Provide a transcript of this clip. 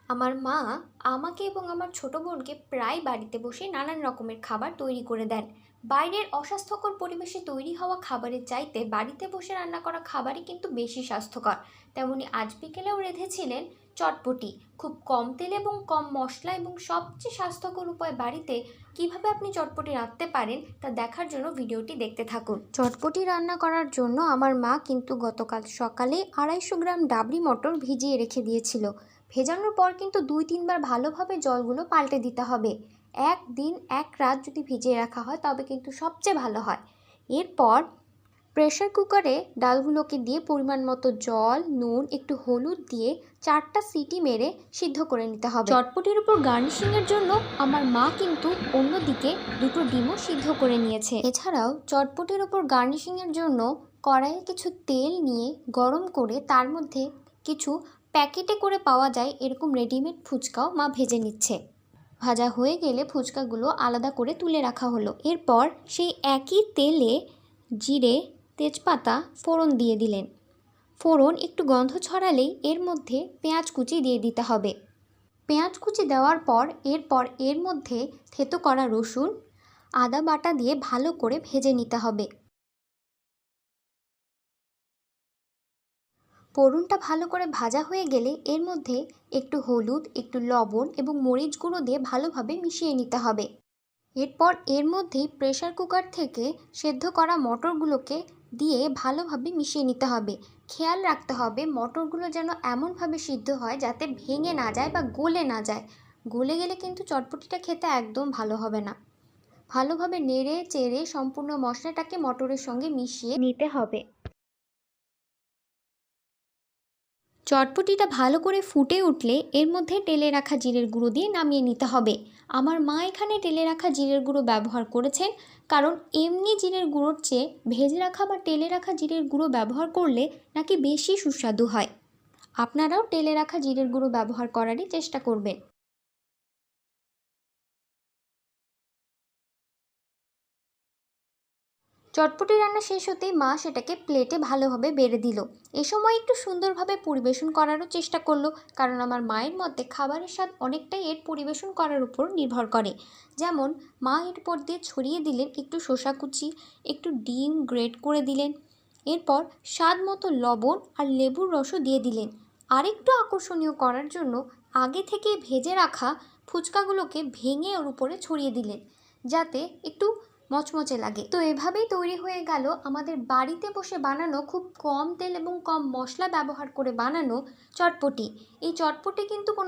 আমার মা আমাকে এবং আমার ছোট বোনকে প্রায় বাড়িতে বসে নানান রকমের খাবার তৈরি করে দেন। বাইরের অস্বাস্থ্যকর পরিবেশে তৈরি হওয়া খাবারের চাইতে বাড়িতে বসে রান্না করা খাবারই কিন্তু বেশি স্বাস্থ্যকর। তেমনি আজ বিকেলেও রেঁধেছিলেন চটপটি। খুব কম তেল এবং কম মশলা এবং সবচেয়ে স্বাস্থ্যকর উপায় বাড়িতে কিভাবে আপনি চটপটি রাঁধতে পারেন তা দেখার জন্য ভিডিওটি দেখতে থাকুন। চটপটি রান্না করার জন্য আমার মা কিন্তু গতকাল সকালে 250 গ্রাম ডাবরি মটর ভিজিয়ে রেখে দিয়েছিল। ভেজানোর পর কিন্তু 2-3 বার ভালোভাবে জলগুলো পাল্টে দিতে হবে। 1 দিন 1 রাত যদি ভিজিয়ে রাখা হয় তবে কিন্তু সবচেয়ে ভালো হয়। এরপর প্রেসার কুকারে ডালগুলোকে দিয়ে পরিমাণ মতো জল, নুন, একটু হলুদ দিয়ে 4টা সিটি মেরে সিদ্ধ করে নিতে হবে। চটপটির উপর গার্নিশিংয়ের জন্য আমার মা কিন্তু অন্যদিকে 2টো ডিমও সিদ্ধ করে নিয়েছে। এছাড়াও চটপটির উপর গার্নিশিংয়ের জন্য কড়াইয়ে কিছু তেল নিয়ে গরম করে তার মধ্যে কিছু প্যাকেটে করে পাওয়া যায় এরকম রেডিমেড ফুচকাও মা ভেজে নিচ্ছে। ভাজা হয়ে গেলে ফুচকাগুলো আলাদা করে তুলে রাখা হলো। এরপর সেই একই তেলে জিরে, তেজপাতা ফোড়ন দিয়ে দিলেন। ফোড়ন একটু গন্ধ ছড়ালেই এর মধ্যে পেঁয়াজ কুচি দিয়ে দিতে হবে। পেঁয়াজ কুচি দেওয়ার পর এরপর এর মধ্যে থেতো করা রসুন, আদা বাটা দিয়ে ভালো করে ভেজে নিতে হবে। ফোড়নটা ভালো করে ভাজা হয়ে গেলে এর মধ্যে একটু হলুদ, একটু লবণ এবং মরিচ গুঁড়ো দিয়ে ভালোভাবে মিশিয়ে নিতে হবে। এরপর এর মধ্যেই প্রেসার কুকার থেকে সেদ্ধ করা মটরগুলোকে দিয়ে ভালোভাবে মিশিয়ে নিতে হবে। খেয়াল রাখতে হবে মটরগুলো যেন এমনভাবে সিদ্ধ হয় যাতে ভেঙে না যায় বা গলে না যায়। গলে গেলে কিন্তু চটপটিটা খেতে একদম ভালো হবে না। ভালোভাবে নেড়ে চেড়ে সম্পূর্ণ মশলাটাকে মটরের সঙ্গে মিশিয়ে নিতে হবে। চটপটিটা ভালো করে ফুটে উঠলে এর মধ্যে টেলে রাখা জিরের গুঁড়ো দিয়ে নামিয়ে নিতে হবে। আমার মা এখানে টেলে রাখা জিরের গুঁড়ো ব্যবহার করেছেন, কারণ এমনি জিরের গুঁড়োর চেয়ে ভেজে রাখা বা টেলে রাখা জিরের গুঁড়ো ব্যবহার করলে নাকি বেশি সুস্বাদু হয়। আপনারাও টেলে রাখা জিরের গুঁড়ো ব্যবহার করারই চেষ্টা করবেন। চটপটি রান্না শেষ হতেই মা সেটাকে প্লেটে ভালোভাবে বেড়ে দিল। এ সময় একটু সুন্দরভাবে পরিবেশন করারও চেষ্টা করলো, কারণ আমার মায়ের মতে খাবারের স্বাদ অনেকটাই এর পরিবেশন করার উপর নির্ভর করে। যেমন মা এর উপর দিয়ে ছড়িয়ে দিলেন একটু শসা কুচি, একটু ডিম গ্রেট করে দিলেন। এরপর স্বাদ মতো লবণ আর লেবুর রসও দিয়ে দিলেন। আরেকটু আকর্ষণীয় করার জন্য আগে থেকে ভেজে রাখা ফুচকাগুলোকে ভেঙে ওর উপরে ছড়িয়ে দিলেন, যাতে একটু মচমচে লাগে। তো এভাবেই তৈরি হয়ে গেল আমাদের বাড়িতে বসে বানানো, খুব কম তেল এবং কম মশলা ব্যবহার করে বানানো চটপটি। এই চটপটি কিন্তু কোনো